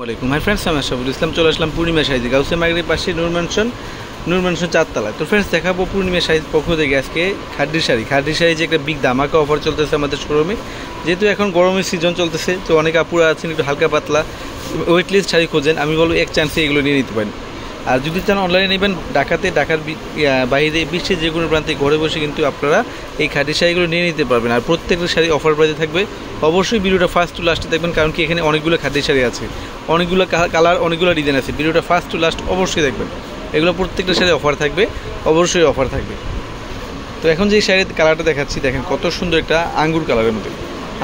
আসসালামু আলাইকুম my friends, আমি আশরাফুল ইসলাম চলে আসলাম পূর্ণিমা শাড়িতে গাউসিয়া মার্কেটের পাশে নূর ম্যানশন 4 তলায়। তো ফ্রেন্ডস দেখাবো পূর্ণিমা শাড়ির পক্ষ থেকে আজকে খাদ্যি শাড়ি যে একটা বিগ ধামাকা অফার চলতেছে আমাদের শোরুমে। যেহেতু এখন গরমের সিজন চলতেছে, তো অনেক আপুরা আছেন একটু হালকা পাতলা ওয়েটলিস্ট শাড়ি খোঁজেন, আমি বলবো এক চান্সে এগুলো নিয়ে নিতে পারেন। আর যদি চান অনলাইনে নেবেন, ঢাকার বাইরে বিশ্বের যে কোনো প্রান্তে ঘরে বসে কিন্তু আপনারা এই খাদি শাড়িগুলো নিয়ে নিতে পারবেন। আর প্রত্যেকটা শাড়ি অফার প্রাইসে থাকবে। অবশ্যই ভিডিওটা ফার্স্ট টু লাস্টে দেখবেন, কারণ কি এখানে অনেকগুলো খাদি শাড়ি আছে, অনেকগুলো কালার, অনেকগুলো ডিজাইন আছে। ভিডিওটা ফার্স্ট টু লাস্ট অবশ্যই দেখবেন। এগুলো প্রত্যেকটা শাড়ি অফার থাকবে, অবশ্যই অফার থাকবে। তো এখন যে শাড়ির কালারটা দেখাচ্ছি, দেখেন কত সুন্দর একটা আঙ্গুর কালারের মধ্যে,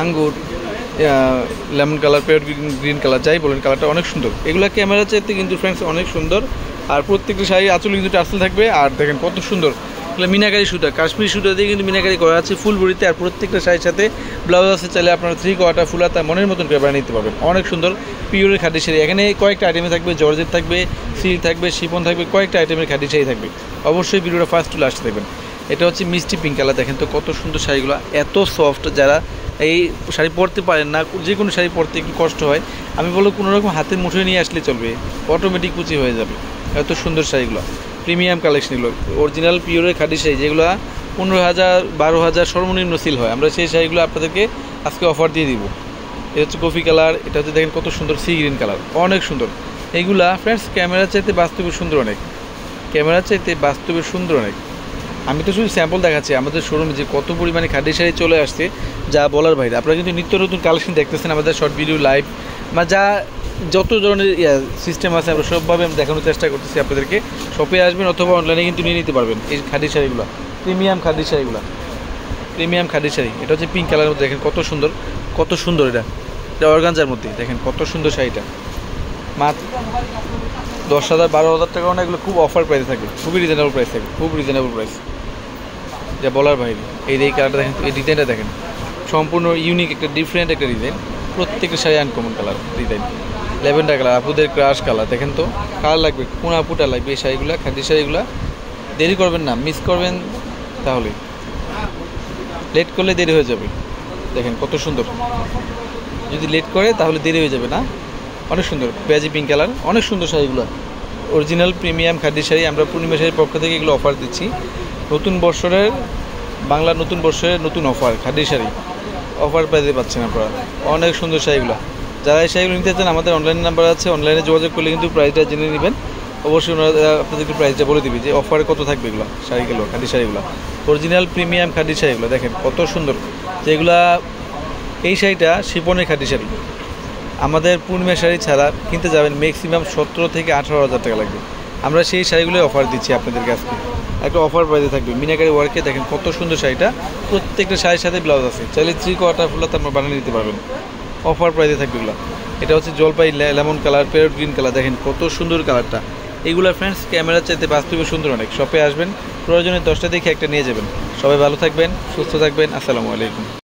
আঙ্গুর lemon colour, parrot green colour, যাই বলেন কালারটা অনেক সুন্দর। এগুলো ক্যামেরা চাইতে কিন্তু ফ্রেন্ডস অনেক সুন্দর। আর প্রত্যেকটা শাড়ি আঁচল কিন্তু টার্সেল থাকবে। আর দেখেন কত সুন্দর মিনাকারি সুতা, কাশ্মীরি সুতা দিয়ে কিন্তু মিনাকারি করা আছে ফুল বডিতে। আর প্রত্যেকটা শাড়ির সাথে ব্লাউজ আছে, চাইলে আপনারা 3 কোয়ার্টার ফুল হাতা মনের মতন করে বানিয়ে নিতে পারবেন। অনেক সুন্দর পিওরের খাদি শাড়ি। এখানে কয়েকটা আইটেমে থাকবে, জর্জেট থাকবে, সিল্ক থাকবে, শিফন থাকবে, কয়েকটা আইটেমের খাদি শাড়ি থাকবে। অবশ্যই ভিডিওটা ফার্স্ট টু লাস্ট দেখবেন। এটা হচ্ছে মিষ্টি পিঙ্ক কালার, দেখেন তো কত সুন্দর শাড়িগুলো, এত সফট। যারা এই শাড়ি পরতে পারেন না, যে কোনো শাড়ি পরতে একটু কষ্ট হয়, আমি বলবো কোনোরকম হাতের মুঠোয় নিয়ে আসলে চলবে, অটোমেটিক কুচি হয়ে যাবে। এত সুন্দর শাড়িগুলো, প্রিমিয়াম কালেকশন, এগুলো অরিজিনাল পিওরের খাদি শাড়ি, যেগুলো 15,000 12,000 সর্বনিম্ন সিল হয়। আমরা সেই শাড়িগুলো আপনাদেরকে আজকে অফার দিয়ে দিব। এটা হচ্ছে কফি কালার, এটা হচ্ছে দেখেন কত সুন্দর সি গ্রিন কালার, অনেক সুন্দর। এইগুলা ফ্রেন্ডস ক্যামেরার চাইতে বাস্তবে সুন্দর অনেক, ক্যামেরার চাইতে বাস্তবে সুন্দর অনেক। আমি তো শুধু স্যাম্পল দেখাচ্ছি আমাদের শোরুমে যে কত পরিমাণে খাদি শাড়ি চলে আসছে, যা বলার বাইরে। আপনারা কিন্তু নিত্য নতুন কালেকশন দেখতেছেন আমাদের শর্ট ভিডিও, লাইভ বা যা যত ধরনের সিস্টেম আছে, আমরা সবভাবে আমি দেখানোর চেষ্টা করতেছি আপনাদেরকে। শপে আসবেন অথবা অনলাইনে কিন্তু নিয়ে নিতে পারবেন এই খাদি শাড়িগুলো, প্রিমিয়াম খাদি শাড়িগুলো, প্রিমিয়াম খাদি শাড়ি। এটা হচ্ছে পিঙ্ক কালারের মধ্যে, দেখেন কত সুন্দর, কত সুন্দর। এটা অর্গানজার মধ্যে, দেখেন কত সুন্দর শাড়িটা। মাত্র 10,000 12,000 টাকা, এগুলো খুব অফার প্রাইসে থাকবে, খুবই রিজনেবল প্রাইস থাকবে, খুব রিজনেবল প্রাইস, যা বলার বাইরে। এই কালারটা দেখেন, এই ডিজাইনটা দেখেন, সম্পূর্ণ ইউনিক একটা ডিফারেন্ট একটা ডিজাইন। প্রত্যেকটা sari uncommon colour design, lavender colour, আপুদের ক্রাশ কালার। দেখেন তো কালার লাগবে, কোন আপুটা লাগবে এই শাড়িগুলো, খাদি শাড়িগুলো। দেরি করবেন না, মিস করবেন তাহলে, লেট করলে দেরি হয়ে যাবে। দেখেন কত সুন্দর, যদি লেট করে তাহলে দেরি হয়ে যাবে না। অনেক সুন্দর পেঁয়াজি পিঙ্ক কালার, অনেক সুন্দর শাড়িগুলো, অরিজিনাল প্রিমিয়াম খাদি শাড়ি। আমরা পূর্ণিমা শাড়ির পক্ষ থেকে এগুলো অফার দিচ্ছি। নতুন বর্ষের, বাংলা নতুন বর্ষের নতুন অফার, খাদি শাড়ি অফার প্রাইসে পাচ্ছেন আপনারা। অনেক সুন্দর শাড়িগুলো। যারা এই শাড়িগুলো নিতে চান, আমাদের অনলাইন নাম্বার আছে, অনলাইনে যোগাযোগ করলে কিন্তু প্রাইসটা জেনে নেবেন। অবশ্যই ওনারা আপনাদেরকে প্রাইসটা বলে দিবি যে অফারে কত থাকবে এগুলো শাড়িগুলো, খাদি শাড়িগুলো, অরিজিনাল প্রিমিয়াম খাদি শাড়িগুলো। দেখেন কত সুন্দর, যেগুলা এই শাড়িটা শিপনের খাদি শাড়ি। আমাদের পূর্ণিমা শাড়ি ছাড়া কিনতে যাবেন ম্যাক্সিমাম 17 থেকে 18,000 টাকা লাগবে। আমরা সেই শাড়িগুলোই অফার দিচ্ছি আপনাদের কাছে, একটা অফার প্রাইসে থাকবে। মিনাকারি ওয়ার্কে দেখেন কত সুন্দর শাড়িটা, প্রত্যেকটা শাড়ির সাথে ব্লাউজ আছে, চাইলে 3 কোয়ার্টার ফুল হাতা আপনারা বানিয়ে নিতে পারবেন, অফার প্রাইসে থাকবে এগুলো। এটা হচ্ছে জলপাই lemon colour, parrot green colour, দেখেন কত সুন্দর কালারটা। এইগুলো ফ্রেন্ডস ক্যামেরার চাইতে বাস্তবে সুন্দর অনেক। শপে আসবেন, প্রয়োজনে 10টা দেখে একটা নিয়ে যাবেন। সবাই ভালো থাকবেন, সুস্থ থাকবেন। আসসালামু আলাইকুম।